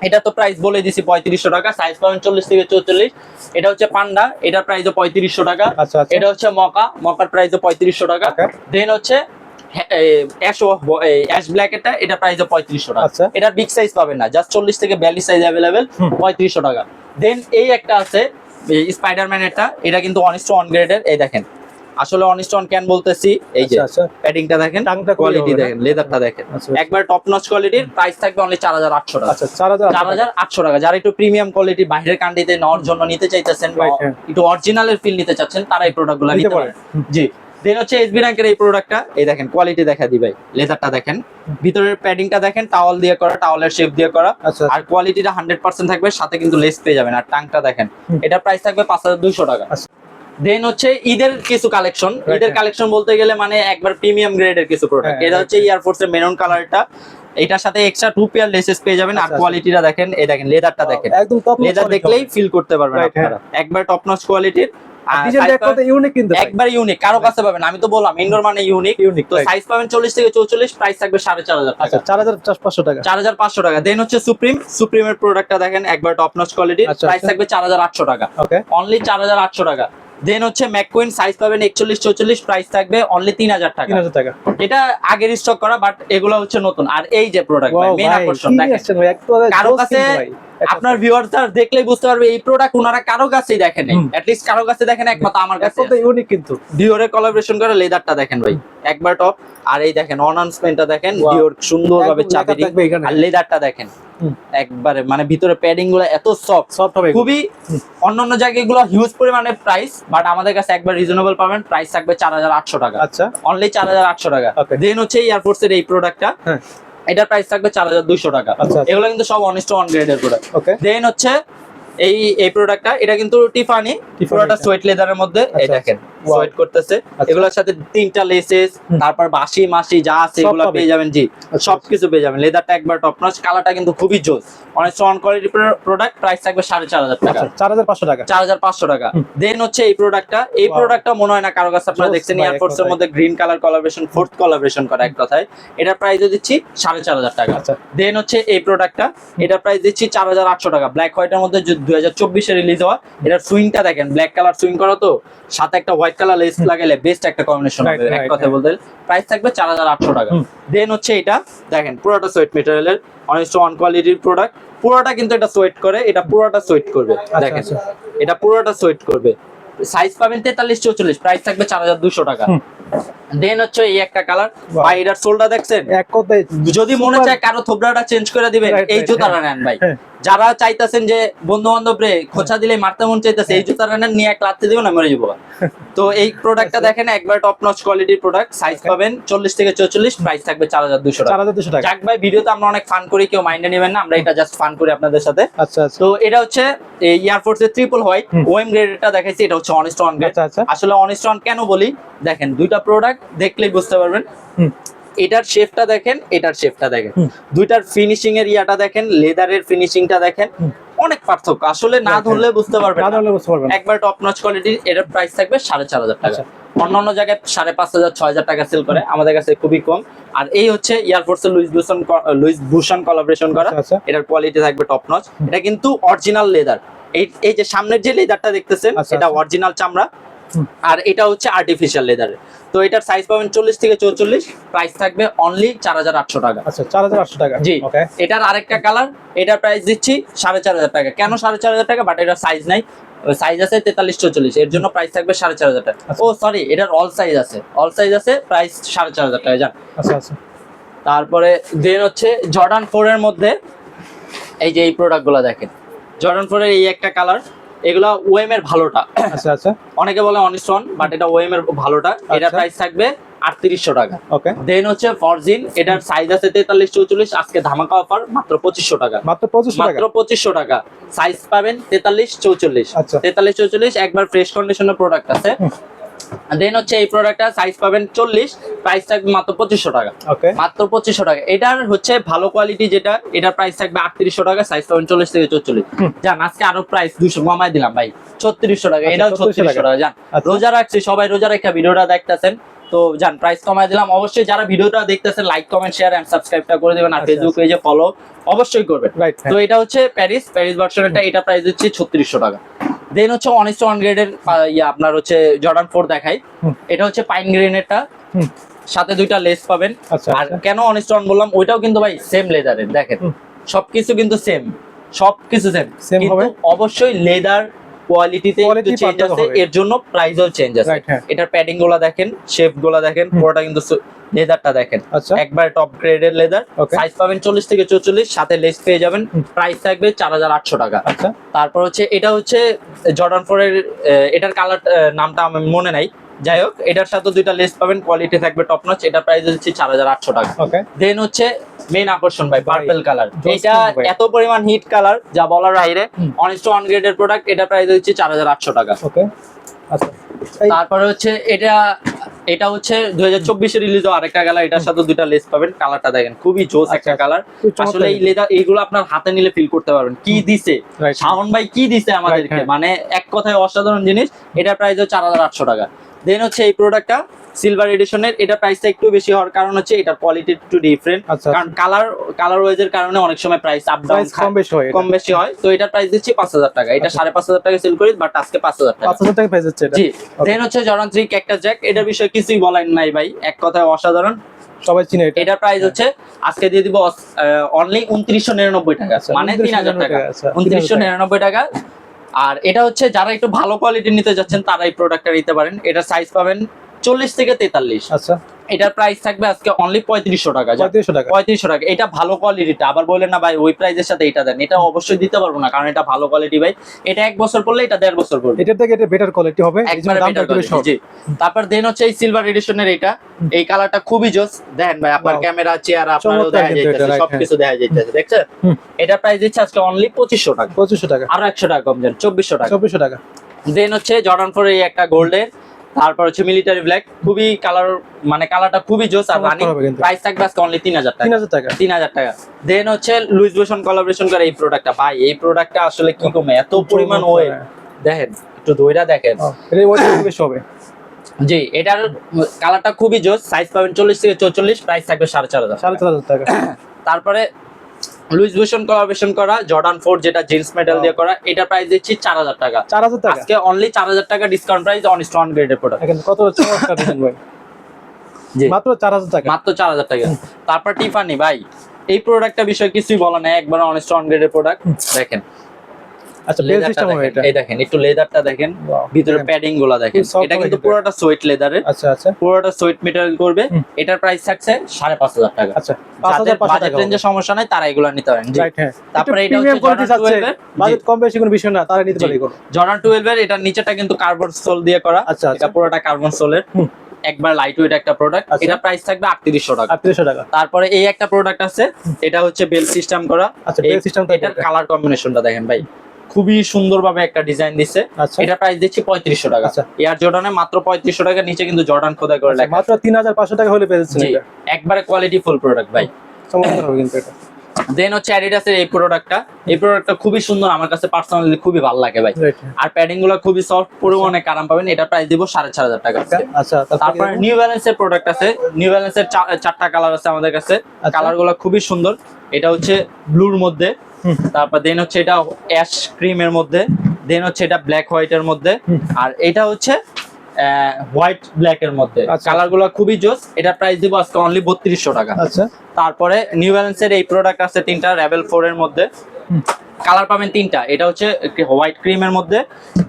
এটা তো প্রাইস বলে দিছি 3500 টাকা, সাইজ পাবেন 40 থেকে 44। এটা হচ্ছে পান্ডা, এটার প্রাইসও 3500 টাকা। এটা হচ্ছে মকার প্রাইসও 3500 টাকা। দেন হচ্ছে অ্যাশ ব্ল্যাক, এটা প্রাইসও 3500 টাকা। এটা বিগ সাইজ পাবেন না, জাস্ট 40 থেকে 42 সাইজ अवेलेबल, 3500 টাকা। দেন এই একটা আছে স্পাইডারম্যান, এটা কিন্তু অন গ্রেডের। এই দেখেন, আসলে অনস্টন ক্যান বলতেছি, এই যে প্যাডিংটা দেখেন, কোয়ালিটি দেখেন, লেদারটা দেখেন, একবার টপ নচ কোয়ালিটির। প্রাইস থাকবে অনলি 4800 টাকা। 4800 টাকা। যারা একটু প্রিমিয়াম কোয়ালিটি বাইরের কান্ট্রিতে নেওয়ার জন্য নিতে চাইতেছেন, একটু অরিজিনালের ফিল নিতে চাচ্ছেন, তারা এই প্রোডাক্টগুলো নিতে পারেন। জি। দেন হচ্ছে এসবি র্যাঙ্কের এই প্রোডাক্টটা, এই দেখেন কোয়ালিটি দেখা দি ভাই, লেদারটা দেখেন, ভিতরের প্যাডিংটা দেখেন, টাওয়াল দিয়ে করা, টাওয়ালের শেপ দিয়ে করা, আর কোয়ালিটিটা 100% থাকবে, সাথে কিন্তু লেস পেয়ে যাবেন। আর টাংটা দেখেন, এটা প্রাইস থাকবে 5200 টাকা। দেন হচ্ছে ঈদের কিছু কালেকশন, ঈদের কালেকশন বলতে গেলে মানে একবার প্রিমিয়াম গ্রেডের কিছু প্রোডাক্ট। এটা হচ্ছে এয়ারফোর্সের মেরুন কালারটা, এটার সাথে এক্সট্রা 2 পেয়ার লেসেস পেয়ে যাবেন। আর কোয়ালিটিটা দেখেন, এই দেখেন লেদারটা দেখেন, একদম লেদার দেখলেই ফিল করতে পারবেন আপনারা, একবার টপ নচ কোয়ালিটির। একবার ইউনিক, কারো কাছে পাবেন। আমি তো বললাম ইনডোর মানে ইউনিক। তো সাইজ পাবেন 40 থেকে 44, প্রাইস থাকবে 4500 টাকা। 4500 টাকা। 4500 টাকা। দেন হচ্ছে সুপ্রিমের প্রোডাক্টটা দেখেন, একবার টপ নচ কোয়ালিটির, প্রাইস থাকবে 4800 টাকা, অনলি 4800 টাকা। দেন হচ্ছে ম্যাককুইন, সাইজ পাবেন 41 44, প্রাইস থাকবে অনলি 3000 টাকা। 3000 টাকা। এটা আগের স্টক করা, বাট এগুলো হচ্ছে নতুন। আর এই যে প্রোডাক্ট ভাই, মেন আকর্ষণ দেখেন, কারো কাছে আপনার ভিউয়াররা দেখলেই বুঝতে পারবে এই প্রোডাক্ট ওনারা কারো কাছেই দেখেন নাই, এট লিস্ট কারো কাছে দেখেন, একমাত্র আমার কাছে। এটা ইউনিক কিন্তু ডিওরে কোলাবোরেশন করে লেদারটা দেখেন ভাই, একবার টপ। আর এই দেখেন অনাউন্সমেন্টটা দেখেন, ডিওর সুন্দরভাবে চাবি দি, আর লেদারটা দেখেন একবারে, মানে ভিতরে প্যাডিং গুলো এত সফট হবে, খুবই অন্যান্য জায়গায় গুলো হিউজ পরিমাণে প্রাইস, বাট আমাদের কাছে একবার রিজনেবল পাবেন। প্রাইস থাকবে 4800 টাকা। আচ্ছা, অনলি 4800 টাকা। দেন হচ্ছে এয়ারফোর্সের এই প্রোডাক্টটা, এটার প্রাইস থাকবে 4200 টাকা। এগুলো কিন্তু সব অন গ্রেডের প্রোডাক্ট। দেন হচ্ছে এই প্রোডাক্টটা, এটা কিন্তু টিফানি, পুরোটা সোয়েট লেদারের মধ্যে, এই দেখেন সোয়েট করতেছে। এগুলোর সাথে 3টা লেসেস, তারপর বাসি মাসি যা আছে এগুলো পেয়ে যাবেন। জি, সবকিছু পেয়ে যাবেন। লেদারটা একবার টপ নচ, কালারটা কিন্তু খুবই জোস, অনেক স্ট্রং কোয়ালিটি প্রোডাক্ট। প্রাইস থাকবে 4500 টাকা। 4500 টাকা। 4500 টাকা। দেন হচ্ছে এই প্রোডাক্টটা মনে হয় না কারো কাছে আপনারা দেখছেন, এয়ারফোর্স এর মধ্যে green colour collaboration, fourth collaboration করা এক কথায়। এটার প্রাইসও দিচ্ছি 4500 টাকা। দেন হচ্ছে এই প্রোডাক্টটা, এটার প্রাইস দিচ্ছি 4800 টাকা। ব্ল্যাক হোয়াইটের মধ্যে 2024 এ রিলিজ হওয়া। এটার সুইংটা দেখেন, ব্ল্যাক কালার সুইং করা, তো সাথে একটা হোয়াইট কালার লেস লাগালে বেস্ট একটা কম্বিনেশন হবে এক কথা বলতে। প্রাইস থাকবে 4800 টাকা। দেন হচ্ছে এটা দেখেন, পুরোটা সোয়েট ম্যাটেরিয়ালের, অনেক ওয়ান কোয়ালিটির প্রোডাক্ট। পুরোটা কিন্তু এটা সোয়েট করে, এটা পুরোটা সোয়েট করবে দেখেন, এটা পুরোটা সোয়েট করবে। সাইজ পাবেন 43 44, প্রাইস থাকবে 4200 টাকা। দেন হচ্ছে এই একটা কালার ভাই, এটার সোলটা দেখছেন, এক কথায় যদি মনে চায় কারো থোবরাটা চেঞ্জ করে দিবেন, এই জুতাটা নেন ভাই। যারা চাইতেছেন যে বন্ধু বান্ধব রে খোঁচা দিলে মারতে মন চাইতেছে, এই জুতাটা নেন, নিয়ে এক লাথি দিবেন, মরে যাবো। তো এই প্রোডাক্টটা দেখেন, একবার টপ নচ কোয়ালিটির প্রোডাক্ট, সাইজ পাবেন 40 থেকে 44, প্রাইস থাকবে 4200 টাকা। 4200 টাকা। যাক ভাই, ভিডিওতে আমরা অনেক ফান করি, কেউ মাইন্ডে নেবেন না, আমরা এটা জাস্ট ফান করি আপনাদের সাথে। আচ্ছা, তো এটা হচ্ছে এয়ারফোর্সের ট্রিপল হোয়াইট ওএম গ্রেডটা দেখাইছি, এটা হচ্ছে অনস্টন গ্রেড। আসলে অনস্টন কেন বলি, দেখেন দুইটা প্রোডাক্ট দেখলেই বুঝতে পারবেন। এটার শেপটা দেখেন, এটার শেপটা দেখেন, দুইটার ফিনিশিং এর ইয়াটা দেখেন, লেদারের ফিনিশিংটা দেখেন, অনেক পার্থক্য। আসলে না ধরলে বুঝতে পারবেন, একবার টপ নচ কোয়ালিটি। এটার প্রাইস থাকবে 4500 টাকা। অন্যান্য জায়গায় 5500 6000 টাকা সেল করে, আমাদের কাছে খুবই কম। আর এই হচ্ছে এয়ারফোর্সের লুইস বুশন কোলাবোরেশন করা, এটার কোয়ালিটি থাকবে টপ নচ। এটা কিন্তু অরিজিনাল লেদার, এই যে সামনের যে লেদারটা দেখতেছেন, এটা অরিজিনাল চামড়া, আর এটা হচ্ছে আর্টিফিশিয়াল লেদারের। তো এটার সাইজ পাবেন 40 থেকে 44, প্রাইস থাকবে অনলি 4800 টাকা। আচ্ছা, 4800 টাকা। জি, এটার আরেকটা কালার, এটার প্রাইস দিচ্ছি 4500 টাকা। কেন 4500 টাকা? বাট এটার সাইজ নাই, সাইজ আছে 43 44, এর জন্য প্রাইস থাকবে 4500 টাকা। ও সরি, এটার অল সাইজ আছে, প্রাইস 4500 টাকা যান। আচ্ছা আচ্ছা। তারপরে দেন হচ্ছে জর্ডান 4 এর মধ্যে এই যে এই প্রোডাক্টগুলো দেখেন, জর্ডান 4 এর এই একটা কালার, এগুলা ওএম এর ভালোটা। আচ্ছা আচ্ছা। অনেকে বলে অনস্টন, বাট এটা ওএম এর ভালোটা। এটার প্রাইস থাকবে 3800 টাকা। ওকে। দেন হচ্ছে ফরজিন, এটার সাইজ আছে 43 44, আজকে ধামাকা অফার মাত্র 2500 টাকা। মাত্র 2500 টাকা। সাইজ পাবেন 43 44। 43 44, একবার ফ্রেশ কন্ডিশনের প্রোডাক্ট আছে। দেন হচ্ছে এই প্রোডাক্টটা সাইজ পাবেন 40, প্রাইস থাকবে মাত্র 2500 টাকা। ওকে, মাত্র 2500 টাকা। এটার হচ্ছে ভালো কোয়ালিটি যেটা, এটার প্রাইস থাকবে 3800 টাকা, সাইজ পাবেন 40 থেকে 44। জান আজকে আরো প্রাইস 200 কমাই দিলাম ভাই, 3600 টাকা। এটাও 3600 টাকা। জান রোজা রাখছি, সবাই রোজা রেখে ভিডিওটা দেখতেছেন, তো জান প্রাইস কমাই দিলাম। অবশ্যই যারা ভিডিওটা দেখতেছেন লাইক কমেন্ট শেয়ার এন্ড সাবস্ক্রাইবটা করে দিবেন, আর ফেসবুক পেজে ফলো অবশ্যই করবেন। তো এটা হচ্ছে প্যারিস ভার্সনটা, এটা প্রাইস হচ্ছে 3600 টাকা। দেন হচ্ছে 1:1 গ্রেডের আপনার হচ্ছে জর্ডান 4 দেখাই। এটা হচ্ছে পাইন গ্রেনেরটা, সাথে দুইটা লেস পাবেন। আর কেন 1:1 বললাম, ওইটাও কিন্তু ভাই সেম লেদারের, দেখেন সবকিছু কিন্তু সবকিছু সেম, কিন্তু অবশ্যই লেদার কোয়ালিটিতে একটু চেঞ্জ আছে, এর জন্য প্রাইসও চেঞ্জ আছে। এটার প্যাডিং গুলো দেখেন, শেপ গুলো দেখেন, পুরোটা কিন্তু লেদারটা দেখেন একবার টপ গ্রেডের লেদার। সাইজ পাবেন 40 থেকে 44, সাথে লেস পেয়ে যাবেন। প্রাইস থাকবে 4800 টাকা। তারপর হচ্ছে এটা হচ্ছে জর্ডান 4 এর, এটার কালার নামটা আমার মনে নাই, যাই হোক এটার সাথে দুইটা লেস পাবেন, কোয়ালিটি থাকবে টপ নচ। এটা প্রাইস হচ্ছে 4800 টাকা। দেন হচ্ছে মেইন আকর্ষণ ভাই পার্পল কালার, এটা এত পরিমাণ হিট কালার যা বলার বাইরে। 1:1 গ্রেডের প্রোডাক্ট, এটা প্রাইস হচ্ছে 4800 টাকা। ওকে, আচ্ছা তারপরে হচ্ছে এটা হচ্ছে 2024 এ রিলিজ হওয়া আরেকটা কালার, এটার সাথে দুইটা লেস পাবেন। কালারটা দেখেন খুবই জোস একটা কালার। আসলে এই লেদার এইগুলো আপনার হাতে নিলে ফিল করতে পারবেন কি দিছে শাওন ভাই, কি দিছে আমাদেরকে, মানে এক কথায় অসাধারণ জিনিস। এটা প্রাইস হচ্ছে 4800 টাকা। দেন হচ্ছে এই প্রোডাক্টটা সিলভার এডিশনের, এটা প্রাইসটা একটু বেশি হওয়ার কারণ হচ্ছে এটার কোয়ালিটি একটু ডিফারেন্ট, কারণ কালার ওয়াইজের কারণে অনেক সময় প্রাইস আপ ডাউন কম বেশি হয়। তো এটার প্রাইস দিচ্ছি 5000 টাকা। এটা 5500 টাকা সেল করি, বাট আজকে 5000 টাকা প্রাইস হচ্ছে এটা। জি। দেন হচ্ছে জর্ডান 3 ক্যাকটাস জ্যাক, এটার বিষয়ে কিছুই বলার নাই ভাই, এক কথায় অসাধারণ, সবাই চিনে এটা। এটার প্রাইস হচ্ছে আজকে দিয়ে দিব অনলি 2999 টাকা, মানে 3000 টাকা। 2999 টাকা। আর এটা হচ্ছে যারা একটু ভালো কোয়ালিটি নিতে যাচ্ছেন তারা এই প্রোডাক্টটা নিতে পারেন। এটা সাইজ পাবেন 40 থেকে 43। আচ্ছা, এটার প্রাইস থাকবে আজকে অনলি 3500 টাকা। 3500 টাকা। এটা ভালো কোয়ালিটিটা, আবার বলেন না ভাই ওই প্রাইসের সাথে এটা দেন, এটা অবশ্যই দিতে পারবো না, কারণ এটা ভালো কোয়ালিটি ভাই। এটা 1 বছর পরলে এটা 1.5 বছর পরবে, এটা থেকে এটা বেটার কোয়ালিটি হবে, একবারে বেটার কোয়ালিটি। জি। তারপর দেন হচ্ছে এই সিলভার এডিশনের, এই কালারটা খুবই জোস। দেখেন ভাই আপনার ক্যামেরা চেয়ার আপনারও দেখা যাইতেছে, সবকিছু দেখা যাইতেছে, দেখছেন? এটা প্রাইস দিচ্ছে আজকে অনলি 2500 টাকা। 2500 টাকা, আরো 100 টাকা কম দেন, 2400 টাকা। 2400 টাকা। দেন হচ্ছে জর্ডান 4 এই একটা গোল্ডের, তারপর হচ্ছে মিলিটারি ব্ল্যাক, খুবই কালার, মানে কালারটা খুবই জোস আর রানিং। প্রাইস থাকবে আজকে অনলি 3000 টাকা। 3000 টাকা। দেন হচ্ছে লুইস ভিটন কোলাবোরেশন করে এই প্রোডাক্টটা, ভাই এই প্রোডাক্টটা আসলে কি কমে এত পরিমাণ ওয়েট, দেখেন একটু দইরা দেখেন, এটা ওয়েট বেশি হবে। জি, এটার কালারটা খুবই জোস। সাইজ পাবেন 40 থেকে 44, প্রাইস থাকবে 4500 টাকা। তারপরে লুইস ভিটন কোলাবোরেশন করা জর্ডান 4 যেটা জিন্স মেটাল দিয়ে করা, এটা প্রাইস দিচ্ছি 4000 টাকা। 4000 টাকা আজকে অনলি 4000 টাকা ডিসকাউন্ট প্রাইস অন স্টোন গ্রেডের প্রোডাক্ট। এখন কত চমৎকার ডিজাইন ভাই, জি মাত্র 4000 টাকা, মাত্র 4000 টাকা। তারপর টিফানি ভাই, এই প্রোডাক্টটা বিষয়ে কিছুই বলা নাই, একবার অন স্টোন গ্রেডের প্রোডাক্ট। দেখেন আচ্ছা বেল সিস্টেম হবে এটা, এই দেখেন একটু লেদারটা দেখেন, ভিতরে প্যাডিং গুলো দেখেন, এটা কিন্তু পুরোটা সোয়েট লেদারের। আচ্ছা আচ্ছা, পুরোটা সোয়েট মেটেরিয়াল করবে। এটার প্রাইস থাকছে 5500 টাকা। আচ্ছা 5500 টাকা রেঞ্জে সমস্যা নাই, তারা এগুলো নিতে পারেন। রাইট, হ্যাঁ। তারপরে এটা হচ্ছে জর্ডান 12 এর, বাজেট কম বেশি কোনো বিষয় না, তারা নিতে পারে। জর্ডান 12 এর এটার নিচেটা কিন্তু কার্বন সোল দিয়ে করা। আচ্ছা, এটা পুরোটা কার্বন সোলের, একবার লাইট ওয়েট একটা প্রোডাক্ট। এটা প্রাইস থাকবে 3800 টাকা। 3800 টাকা। তারপরে এই একটা প্রোডাক্ট আছে, এটা হচ্ছে বেল সিস্টেম করা। আচ্ছা, বেল সিস্টেম, এটার কালার কম্বিনেশনটা দেখেন ভাই, খুবই সুন্দরভাবে একটা ডিজাইন দিচ্ছে। এটা প্রাইস দিচ্ছি 3500 টাকা। এয়ার জর্ডানে মাত্র 3500 টাকা, নিচে কিন্তু জর্ডান খোদাই করে লেখা। মাত্র 3500 টাকা হলে পেয়ে যাচ্ছেন এটা, একবারে কোয়ালিটি ফুল প্রোডাক্ট ভাই, চমৎকার হবে কিন্তু এটা। দেন হচ্ছে অ্যাডিডাসের এই প্রোডাক্টটা খুবই সুন্দর, আমার কাছে পার্সোনালি খুবই ভালো লাগে ভাই। আর প্যাডিং গুলো খুবই সফট, পরে অনেক আরাম পাবেন। এটা প্রাইস দিব 4500 টাকা। আচ্ছা, তারপর নিউ ব্যালেন্সের প্রোডাক্ট আছে। নিউ ব্যালেন্সের 4টা কালার আছে আমাদের কাছে, কালার গুলো খুবই সুন্দর। এটা হচ্ছে ব্লুর মধ্যে, তারপর দেন হচ্ছে এটা অ্যাশ ক্রিমের মধ্যে, দেন হচ্ছে এটা ব্ল্যাক হোয়াইটের মধ্যে, আর এটা হচ্ছে হোয়াইট ব্ল্যাক এর মধ্যে। কালার গুলো খুবই জোস। এটা প্রাইস দিব আজকে অনলি 3200 টাকা। আচ্ছা, তারপরে নিউ ব্যালেন্সের এই প্রোডাক্ট আছে 3টা, রেবেল 4 এর মধ্যে কালার পাবেন 3টা। এটা হচ্ছে হোয়াইট ক্রিমের মধ্যে,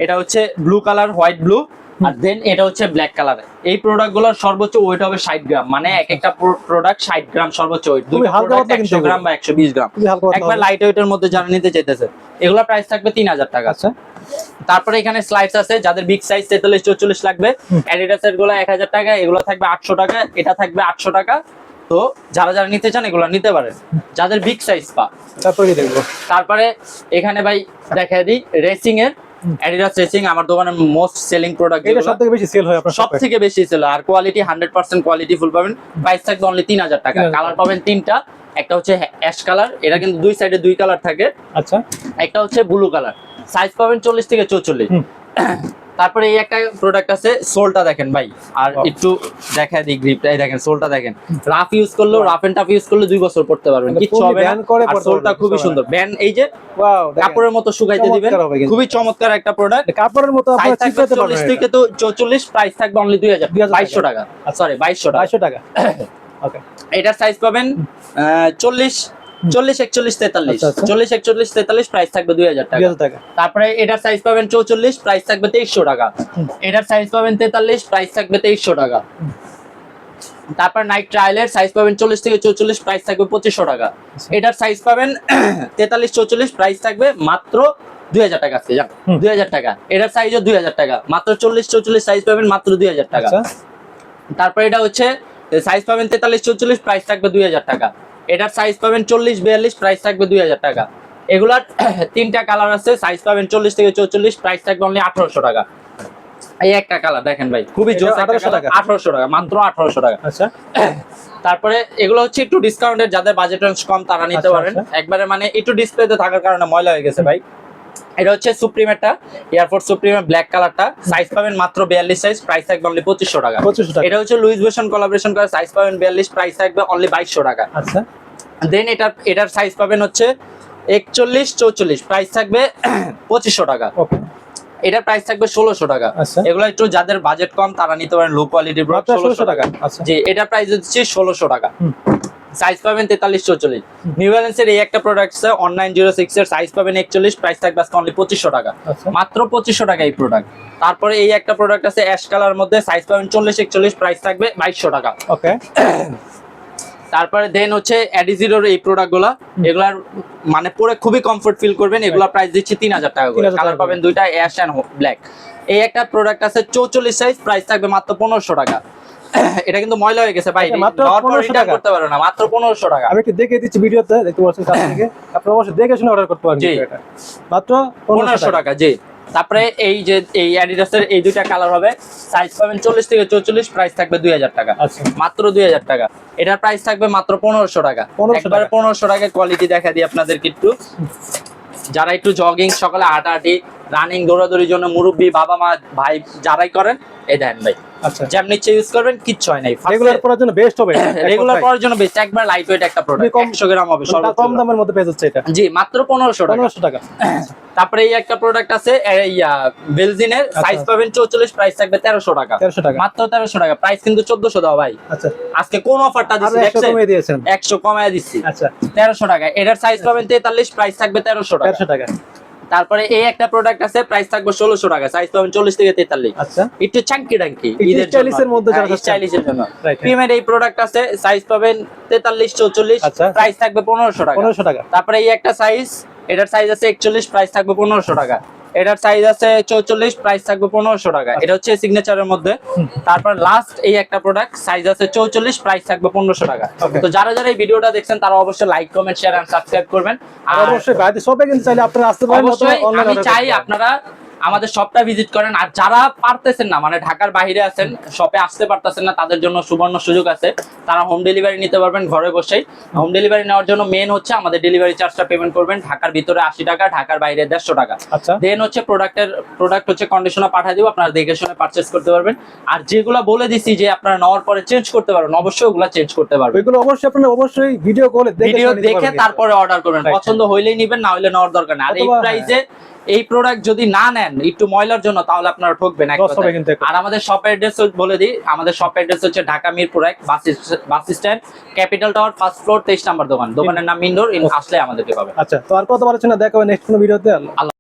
এটা হচ্ছে ব্লু কালার, হোয়াইট ব্লু, আর দেন এটা হচ্ছে ব্ল্যাক কালার। এই প্রোডাক্টগুলোর সর্বোচ্চ ওয়েট হবে 60 গ্রাম, মানে এক একটা প্রোডাক্ট 60 গ্রাম সর্বোচ্চ ওয়েট। দুটো প্রোডাক্ট 100 গ্রাম বা 120 গ্রাম, একবার লাইট ওয়েটের মধ্যে যারা নিতে চাইতেছে, এগুলা প্রাইস থাকবে 3000 টাকা। আচ্ছা, তারপরে এখানে স্লাইডস আছে, যাদের বিগ সাইজ 43 44 লাগবে, অ্যাডিডাসের গুলো 1000 টাকা, এগুলো থাকবে 800 টাকা, এটা থাকবে 800 টাকা। তো যারা যারা নিতে চান এগুলো নিতে পারেন, যাদের বিগ সাইজ পা। তারপরে দেখবো, তারপরে এখানে ভাই দেখাই দিই রেসিং এর অ্যাডিডাস রেসিং আমার দোকানের মোস্ট সেলিং প্রোডাক্ট, এটা সবথেকে বেশি সেল হয় আপনার শপে? সবথেকে বেশি সেল আর কোয়ালিটি 100% কোয়ালিটি ফুল পাবেন। প্রাইস থাকবে অনলি 3000 টাকা। 3000 কালার পাবেন তিনটা, একটা হচ্ছে অ্যাশ কালার, এটা কিন্তু দুই সাইডে দুই কালার থাকে। আচ্ছা, একটা হচ্ছে ব্লু কালার, সাইজ পাবেন 40 থেকে 44। তারপরে এই একটা প্রোডাক্ট আছে, সোলটা দেখেন ভাই, আর একটু দেখা দিই গ্রিপটা, এই দেখেন সোলটা দেখেন, রাফ ইউজ করলেও রাফ এন্ড টাফ ইউজ করলে 2 বছর পড়তে পারবেন, কিচ্ছু হবে না। আর সোলটা খুবই সুন্দর, ব্যান এই যে ওয়াও, কাপড়ের মতো শুকাইতে দিবেন, খুবই চমৎকার একটা প্রোডাক্ট। কাপড়ের মতো আপনারা চিপকাতে পারবেন। 40 থেকে তো 44, প্রাইস থাকবে অনলি 2200 টাকা, সরি 2200 টাকা। ওকে, এটার সাইজ পাবেন 40, 41, 43, 40, 41, 43, প্রাইস থাকবে 2000 টাকা। তারপরে এটার সাইজ পাবেন 44, প্রাইস থাকবে 2300 টাকা। এটার সাইজ পাবেন 43, প্রাইস থাকবে 2300 টাকা। তারপর নাইট ট্রায়ালের সাইজ পাবেন 40 থেকে 44, প্রাইস থাকবে 2500 টাকা। এটার সাইজ পাবেন 43, 44, প্রাইস থাকবে মাত্র 2000 টাকা। আজকে যান 2000 টাকা। এটার সাইজও 2000 টাকা, মাত্র 40, 44 সাইজ পাবেন মাত্র 2000 টাকা। তারপর এটা হচ্ছে সাইজ পাবেন 43, 44, প্রাইস থাকবে 2000 টাকা। এটার সাইজ পাবেন 40, 42, প্রাইস থাকবে 2000 টাকা। এগুলার তিনটা কালার আছে, সাইজ পাবেন 40 থেকে 44, প্রাইস থাকবে অনলি 1800 টাকা। এই একটা কালার দেখেন ভাই, খুবই জোস একটা কালার, 1800 টাকা, মাত্র 1800 টাকা। আচ্ছা, তারপরে এগুলো হচ্ছে একটু ডিসকাউন্টের, যাদের বাজেট রেঞ্জ কম তারা নিতে পারেন। একবারে মানে একটু ডিসপ্লেতে থাকার কারণে ময়লা হয়ে গেছে ভাই। এটা হচ্ছে সুপ্রিমেরটা, এয়ারফোর্স সুপ্রিমের ব্ল্যাক কালারটা, সাইজ পাবেন মাত্র 42 সাইজ, প্রাইস থাকবে অনলি 2500 টাকা। এটা হচ্ছে লুইস ভিউটন কোলাবোরেশন করে, সাইজ পাবেন 42, প্রাইস থাকবে অনলি 2200 টাকা। আচ্ছা, দেন এটার সাইজ পাবেন হচ্ছে 41, 44, প্রাইস থাকবে 2500 টাকা। ওকে, এটার প্রাইস থাকবে 1600 টাকা। এগুলো একটু যাদের বাজেট কম তারা নিতে পারেন, লো কোয়ালিটির প্রোডাক্ট 1600 টাকা। জি, এটার প্রাইস হচ্ছে 1600 টাকা। সাইজ পাবেন 43, 44। নিউ ব্যালেন্সের এই একটা প্রোডাক্ট আছে 1906 এর, সাইজ পাবেন 41, প্রাইস থাকবে আজকে অনলি 2500 টাকা, মাত্র 2500 টাকা এই প্রোডাক্ট। তারপরে এই একটা প্রোডাক্ট আছে অ্যাশ কালার মধ্যে, সাইজ পাবেন 40, 41, প্রাইস থাকবে 2200 টাকা। ওকে, তারপরে দেন হচ্ছে অ্যাডিজিরোর এই প্রোডাক্টগুলো, এগুলার মানে পরে খুবই কমফর্ট ফিল করবেন। এগুলা প্রাইস দিচ্ছি 3000 টাকা করে। কালার পাবেন দুইটা, অ্যাশ এন্ড ব্ল্যাক। এই একটা প্রোডাক্ট আছে 44 সাইজ, প্রাইস থাকবে মাত্র 1500 টাকা। এটা কিন্তু ময়লা হয়ে গেছে ভাই, মাত্র 1500 টাকা করতে পারো না, মাত্র 1500 টাকা। আমি একটু দেখে দিচ্ছি ভিডিওতে, দেখতে পাচ্ছেন কাছ থেকে, আপনারা অবশ্যই দেখে শুনে অর্ডার করতে পারেন। এটা মাত্র 1500 টাকা। জি, তারপরে এই যে এই অ্যাডিডাসের এই দুইটা কালার হবে, সাইজ পাবেন 40 থেকে 44, প্রাইস থাকবে 2000 টাকা, মাত্র 2000 টাকা। এটার প্রাইস থাকবে মাত্র 1500 টাকা। একবারে 1500 টাকা। কোয়ালিটি দেখা দিই আপনাদেরকে একটু, যারা একটু জগিং, সকালে হাঁটাহাঁটি, রানিং, দৌড়াদৌড়ির জন্য মুরব্বি, বাবা মা, ভাই যারাই করেন, এই দেখেন ভাই, আচ্ছা, যেমন ইচ্ছে ইউজ করবেন, কিচ্ছু হয় নাই। রেগুলার করার জন্য বেস্ট হবে, রেগুলার করার জন্য বেস্ট, একবার লাইট ওয়েট একটা প্রোডাক্ট, 100 গ্রাম হবে, সর্বোচ্চ কম দামের মধ্যে পেয়ে যাচ্ছে এটা। জি, মাত্র 1500 টাকা। তারপরে এই একটা প্রোডাক্ট আছে বেলজিনের, সাইজ পাবেন 44, প্রাইস থাকবে 1300 টাকা, মাত্র 1300 টাকা। প্রাইস কিন্তু 1400 দাও ভাই। আচ্ছা, আজকে কোন অফারটা দিচ্ছি দেখছেন, 100 কমায় দিচ্ছি। আচ্ছা, 1300 টাকা। এটার সাইজ পাবেন 43, প্রাইস থাকবে 1300 টাকা। তারপরে এই একটা প্রোডাক্ট আছে, প্রাইস থাকবে 1600 টাকা, সাইজ পাবেন 40 থেকে 43। আচ্ছা, একটু চাঙ্কি ডাঙ্কি ঈদের স্টাইলিশের মধ্যে, যারা স্টাইলিশের জন্য প্রিমিয়ার এই প্রোডাক্ট আছে, সাইজ পাবেন 43, 44, প্রাইস থাকবে 1500 টাকা। তারপরে এই একটা সাইজ, এটার সাইজ আছে 41, প্রাইস থাকবে 1500 টাকা। এটার সাইজ আছে 44, প্রাইস থাকবে 1500 টাকা। এটা হচ্ছে সিগনেচারের মধ্যে। তারপর লাস্ট এই একটা প্রোডাক্ট, সাইজ আছে 44, প্রাইস থাকবে 1500 টাকা। তো যারা যারা এই ভিডিওটা দেখছেন তারা অবশ্যই like, comment, share and subscribe করবেন। আর অবশ্যই বাইরে শপে কিন্তু চাইলে আপনারা আসতে পারেন, অবশ্যই আমি চাই আপনারা আমাদের শপটা ভিজিট করেন। আর যারা পারতেছেন না, মানে ঢাকার বাইরে আছেন, শপে আসতে পারতেছেন না, তাদের জন্য সুবর্ণ সুযোগ আছে, তারা হোম ডেলিভারি নিতে পারবেন ঘরে বসেই। হোম ডেলিভারি নেওয়ার জন্য মেন হচ্ছে আমাদের ডেলিভারি চার্জটা পেমেন্ট করবেন, ঢাকার ভিতরে 80 টাকা, ঢাকার বাইরে 150 টাকা। দেন হচ্ছে প্রোডাক্ট হচ্ছে কন্ডিশনে পাঠিয়ে দিব, আপনারা দেখে শুনে পারচেজ করতে পারবেন। আর যেগুলো বলে দিছি যে আপনারা নেওয়ার পরে চেঞ্জ করতে পারবেন, অবশ্যই ওগুলা চেঞ্জ করতে পারবেন। ওইগুলো অবশ্যই আপনারা অবশ্যই ভিডিও দেখে তারপরে অর্ডার করবেন। পছন্দ হইলেই নেবেন, না হইলে নেওয়ার দরকার নেই। আর এই প্রাইসে এই প্রোডাক্ট যদি না নেন একটু ময়লার জন্য, তাহলে আপনারা ঠকবেন। আর আমাদের শপ অ্যাড্রেস বলে দিই, আমাদের শপ অ্যাড্রেস হচ্ছে Dhaka Mirpur 1 bus stand, capital tower, first floor, 23 number দোকান। দোকানের নাম ইনডোর। আসলে আমাদেরকে পাবে। আচ্ছা, তো আর কত বার আছে না, দেখা হবে নেক্সট কোনো ভিডিওতে।